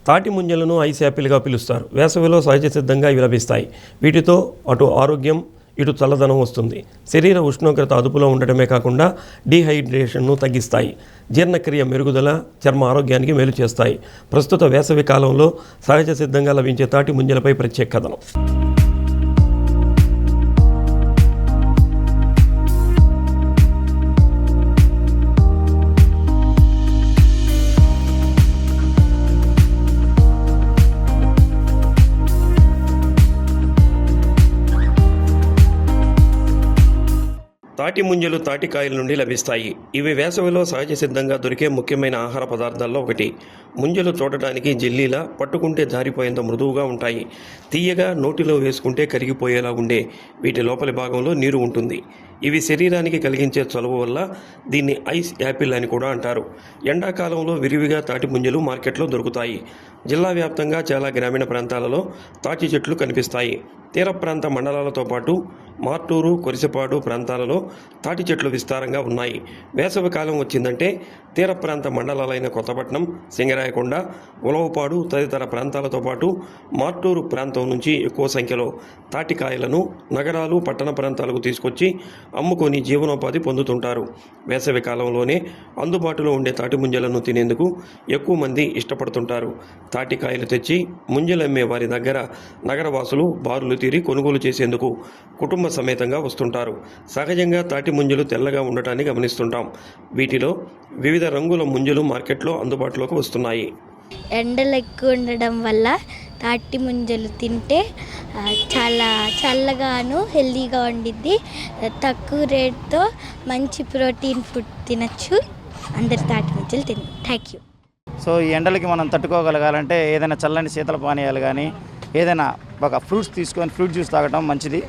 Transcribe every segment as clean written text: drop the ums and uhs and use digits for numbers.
తాటి ముంజలను ఐస్ యాపిల్గా పిలుస్తారు. వేసవిలో సహజ సిద్ధంగా ఇవి లభిస్తాయి. వీటితో అటు ఆరోగ్యం ఇటు చల్లదనం వస్తుంది. శరీర ఉష్ణోగ్రత అదుపులో ఉండటమే కాకుండా డీహైడ్రేషన్ను తగ్గిస్తాయి. జీర్ణక్రియ మెరుగుదల, చర్మ ఆరోగ్యానికి మేలు చేస్తాయి. ప్రస్తుత వేసవి కాలంలో సహజ సిద్ధంగా లభించే తాటి ముంజలపై ప్రత్యేక కథనం. తాటి ముంజలు తాటికాయల నుండి లభిస్తాయి. ఇవి వేసవిలో సహజ సిద్ధంగా దొరికే ముఖ్యమైన ఆహార పదార్థాల్లో ఒకటి. ముంజలు చూడటానికి జెల్లీలా, పట్టుకుంటే జారిపోయేంత మృదువుగా ఉంటాయి. తీయగా, నోటిలో వేసుకుంటే కరిగిపోయేలా ఉండే వీటి లోపలి భాగంలో నీరు ఉంటుంది. ఇవి శరీరానికి కలిగించే చలువ వల్ల దీన్ని ఐస్ యాపిల్ అని కూడా అంటారు. ఎండాకాలంలో విరివిగా తాటి ముంజలు మార్కెట్లో దొరుకుతాయి. జిల్లా వ్యాప్తంగా చాలా గ్రామీణ ప్రాంతాలలో తాటి చెట్లు కనిపిస్తాయి. తీర ప్రాంత మండలాలతో పాటు మార్టూరు, కొరిసపాడు ప్రాంతాలలో తాటి చెట్లు విస్తారంగా ఉన్నాయి. వేసవి కాలం వచ్చిందంటే తీర ప్రాంత మండలాలైన కొత్తపట్నం, సింగరాయకొండ, ఉలవపాడు తదితర ప్రాంతాలతో పాటు మార్టూరు ప్రాంతం నుంచి ఎక్కువ సంఖ్యలో తాటికాయలను నగరాలు, పట్టణ ప్రాంతాలకు తీసుకొచ్చి అమ్ముకొని జీవనోపాధి పొందుతుంటారు. వేసవి కాలంలోనే అందుబాటులో ఉండే తాటి ముంజలను తినేందుకు ఎక్కువ మంది ఇష్టపడుతుంటారు. తాటికాయలు తెచ్చి ముంజలమ్మే వారి దగ్గర నగరవాసులు బారులు తీరి కొనుగోలు చేసేందుకు కుటుంబ సమేతంగా వస్తుంటారు. సహజంగా తాటి ముంజలు తెల్లగా ఉండటాన్ని గమనిస్తుంటాం. వీటిలో వివిధ రంగుల ముంజలు మార్కెట్లో అందుబాటులోకి వస్తున్నాయి. ఎండలు ఎక్కువ ఉండడం వల్ల తాటి ముంజలు తింటే చాలా చల్లగాను హెల్తీగా ఉండిద్ది. తక్కువ రేట్తో మంచి ప్రోటీన్ ఫుడ్ తినచ్చు. అందరు తాటి ముంజలు థ్యాంక్ యూ. సో ఈ ఎండలకి మనం తట్టుకోగలగాలంటే ఏదైనా చల్లని శీతల పానీయాలు కానీ ఏదైనా ఒక ఫ్రూట్స్ తీసుకొని ఫ్రూట్ జ్యూస్ తాగడం మంచిది.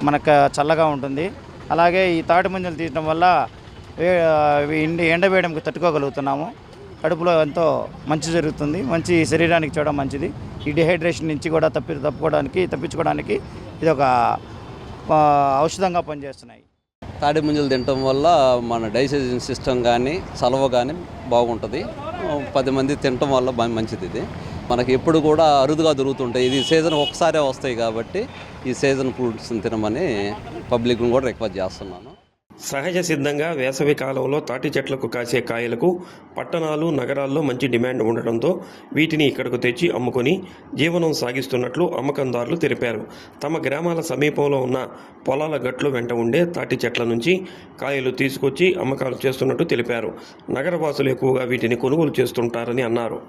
మనకు చల్లగా ఉంటుంది. అలాగే ఈ తాటి ముంజలు తీయడం వల్ల ఎండవేయడంకి తట్టుకోగలుగుతున్నాము. కడుపులో ఎంతో మంచి జరుగుతుంది. మంచి శరీరానికి చూడడం మంచిది. ఈ డిహైడ్రేషన్ నుంచి కూడా తప్పించుకోవడానికి ఇది ఒక ఔషధంగా పనిచేస్తున్నాయి. తాటి ముంజలు తినటం వల్ల మన డైజెషన్ సిస్టమ్ కానీ చలవ కానీ బాగుంటుంది. 10 మంది తినటం వల్ల మంచిది. ఇది మనకి ఎప్పుడు కూడా అరుదుగా దొరుకుతుంటాయి. ఇది సీజన్ ఒకసారే వస్తాయి కాబట్టి ఈ సీజన్ ఫ్రూట్స్ని తినమని పబ్లిక్ని కూడా రిక్వెస్ట్ చేస్తున్నాను. సహజ సిద్ధంగా వేసవి కాలంలో తాటి చెట్లకు కాసే కాయలకు పట్టణాలు, నగరాల్లో మంచి డిమాండ్ ఉండడంతో వీటిని ఇక్కడకు తెచ్చి అమ్ముకొని జీవనం సాగిస్తున్నట్లు అమ్మకందారులు తెలిపారు. తమ గ్రామాల సమీపంలో ఉన్న పొలాల గట్లు వెంట ఉండే తాటి చెట్ల నుంచి కాయలు తీసుకొచ్చి అమ్మకాలు చేస్తున్నట్టు తెలిపారు. నగరవాసులు ఎక్కువగా వీటిని కొనుగోలు చేస్తుంటారని అన్నారు.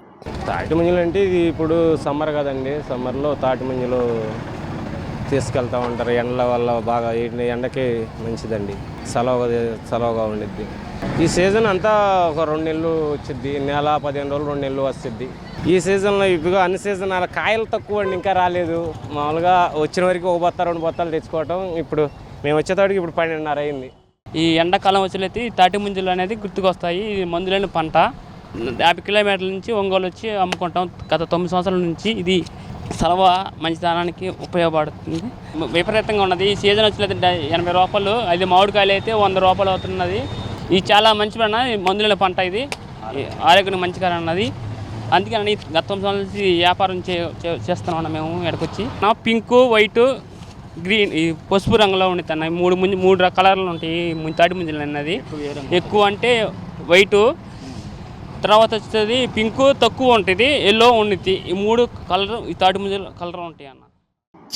తాటి ముంజలు అంటే ఇది ఇప్పుడు సమ్మర్ కదండి. సమ్మర్లో తాటి ముంజలు తీసుకెళ్తూ ఉంటారు. ఎండల వల్ల బాగా ఎండకి మంచిదండి. చలవగా ఉండిద్ది. ఈ సీజన్ అంతా ఒక 2 నెలలు వచ్చిద్ది. నెల 15 రోజులు 2 నెలలు వస్తుంది. ఈ సీజన్లో ఇప్పుడు అన్ని సీజన్ అలా కాయలు తక్కువ అండి. ఇంకా రాలేదు. మామూలుగా వచ్చిన వరకు 1 బత్త 2 బత్తాలు తెచ్చుకోవటం. ఇప్పుడు మేము వచ్చేటప్పటికి ఇప్పుడు 12:30 అయింది. ఈ ఎండాకాలం వచ్చేది తాటి ముంజలు అనేది గుర్తుకొస్తాయి. ఇది మందులేని పంట. 50 కిలోమీటర్ల నుంచి ఒంగోలు వచ్చి అమ్ముకుంటాం. గత 9 సంవత్సరాల నుంచి ఇది సలవ మంచితనానికి ఉపయోగపడుతుంది. విపరీతంగా ఉన్నది. ఈ సీజన్ వచ్చేది 80 రూపాయలు. అది మామిడికాయలు అయితే 100 రూపాయలు అవుతున్నది. ఇది చాలా మంచి పంట. మందులేని పంట. ఇది ఆరోగ్యానికి మంచిగా ఉన్నది. అందుకని గత 9 సంవత్సరాల నుంచి వ్యాపారం చేస్తున్నాం మేము ఎడకొచ్చి. పింకు, వైటు, గ్రీన్, ఈ పసుపు రంగులో ఉండితున్నాయి. 3 కలర్లు ఉంటాయి తాటి ముంజలు అన్నది. ఎక్కువ అంటే వైటు, తర్వాత వచ్చేది పింకు తక్కువ ఉంటుంది, ఎల్లో ఉండిద్ది. ఈ 3 కలర్ ఈ తాటి ముంజలు కలర్ ఉంటాయి అన్న.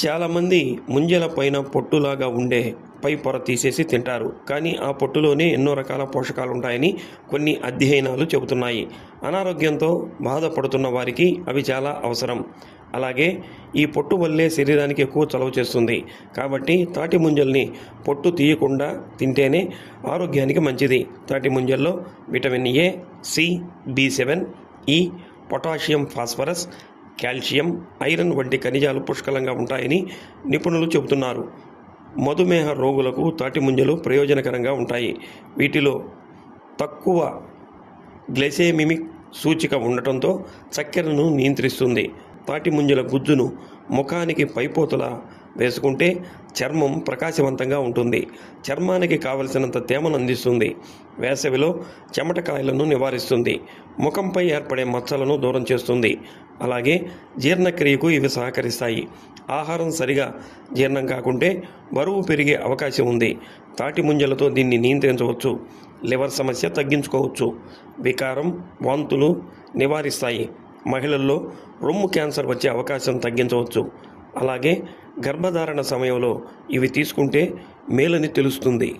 చాలామంది ముంజల పైన పొట్టులాగా ఉండే పై పొర తీసేసి తింటారు. కానీ ఆ పొట్టులోనే ఎన్నో రకాల పోషకాలు ఉంటాయని కొన్ని అధ్యయనాలు చెబుతున్నాయి. అనారోగ్యంతో బాధపడుతున్న వారికి అవి చాలా అవసరం. అలాగే ఈ పొట్టు వల్లే శరీరానికి ఎక్కువ చలవ చేస్తుంది. కాబట్టి తాటి ముంజల్ని పొట్టు తీయకుండా తింటేనే ఆరోగ్యానికి మంచిది. తాటి ముంజల్లో విటమిన్ ఏ, సి, B7, ఈ, పొటాషియం, ఫాస్ఫరస్, కాల్షియం, ఐరన్ వంటి ఖనిజాలు పుష్కలంగా ఉంటాయని నిపుణులు చెబుతున్నారు. మధుమేహ రోగులకు తాటి ముంజలు ప్రయోజనకరంగా ఉంటాయి. వీటిలో తక్కువ గ్లైసెమిక్ సూచిక ఉండటంతో చక్కెరను నియంత్రిస్తుంది. తాటి ముంజల గుజ్జును ముఖానికి పైపోతలా వేసుకుంటే చర్మం ప్రకాశవంతంగా ఉంటుంది. చర్మానికి కావలసినంత తేమను అందిస్తుంది. వేసవిలో చెమటకాయలను నివారిస్తుంది. ముఖంపై ఏర్పడే మచ్చలను దూరం చేస్తుంది. అలాగే జీర్ణక్రియకు ఇవి సహకరిస్తాయి. ఆహారం సరిగా జీర్ణం కాకుంటే బరువు పెరిగే అవకాశం ఉంది. తాటి ముంజలతో దీన్ని నియంత్రించవచ్చు. లివర్ సమస్య తగ్గించుకోవచ్చు. వికారం, వాంతులు నివారిస్తాయి. మహిళల్లో రొమ్ము క్యాన్సర్ వచ్చే అవకాశం తగ్గించవచ్చు. అలాగే గర్భధారణ సమయంలో ఇవి తీసుకుంటే మేలని తెలుస్తుంది.